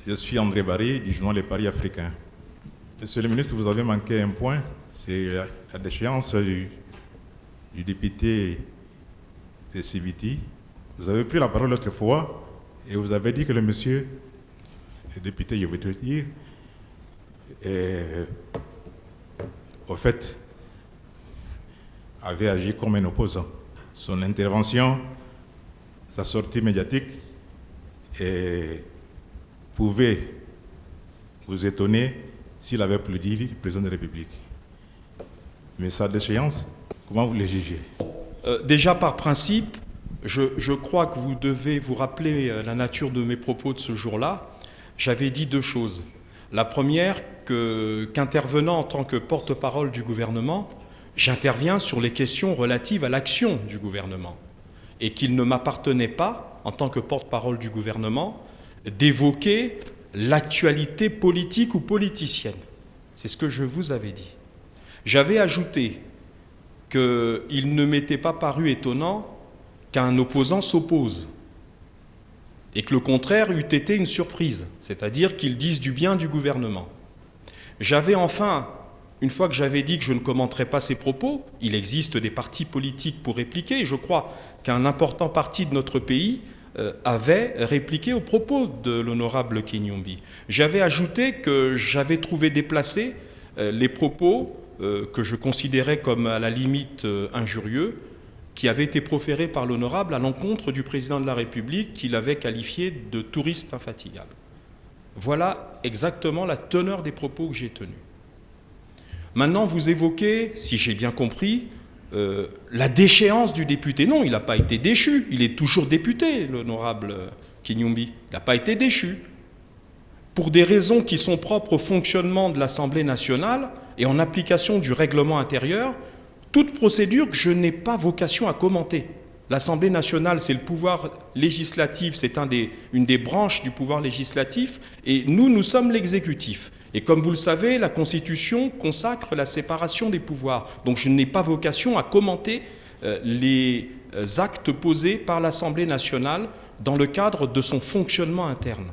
Je suis André Barry du journal Les Paris Africains. Monsieur le ministre, vous avez manqué un point, c'est la déchéance du député de Sibiti. Vous avez pris la parole l'autre fois et vous avez dit que le monsieur, le député, je vais te dire, au fait, avait agi comme un opposant. Son intervention, sa sortie médiatique pouvait vous étonner s'il avait applaudi le président de la République. Mais sa déchéance, comment vous le jugez? Déjà par principe, je crois que vous devez vous rappeler la nature de mes propos de ce jour-là. J'avais dit deux choses. La première, qu'intervenant en tant que porte-parole du gouvernement, j'interviens sur les questions relatives à l'action du gouvernement et qu'il ne m'appartenait pas, en tant que porte-parole du gouvernement, d'évoquer l'actualité politique ou politicienne. C'est ce que je vous avais dit. J'avais ajouté qu'il ne m'était pas paru étonnant qu'un opposant s'oppose et que le contraire eût été une surprise, c'est-à-dire qu'il dise du bien du gouvernement. J'avais enfin, une fois que j'avais dit que je ne commenterais pas ces propos, il existe des partis politiques pour répliquer, et je crois qu'un important parti de notre pays avait répliqué aux propos de l'honorable Kinyombi. J'avais ajouté que j'avais trouvé déplacés les propos que je considérais comme à la limite injurieux, qui avaient été proférés par l'honorable à l'encontre du président de la République qu'il avait qualifié de touriste infatigable. Voilà exactement la teneur des propos que j'ai tenus. Maintenant, vous évoquez, si j'ai bien compris, la déchéance du député. Non, il n'a pas été déchu. Il est toujours député, l'honorable Kinyombi. Il n'a pas été déchu. Pour des raisons qui sont propres au fonctionnement de l'Assemblée nationale et en application du règlement intérieur, toute procédure que je n'ai pas vocation à commenter. L'Assemblée nationale, c'est le pouvoir législatif, c'est une des branches du pouvoir législatif, et nous sommes l'exécutif. Et comme vous le savez, la Constitution consacre la séparation des pouvoirs. Donc je n'ai pas vocation à commenter les actes posés par l'Assemblée nationale dans le cadre de son fonctionnement interne.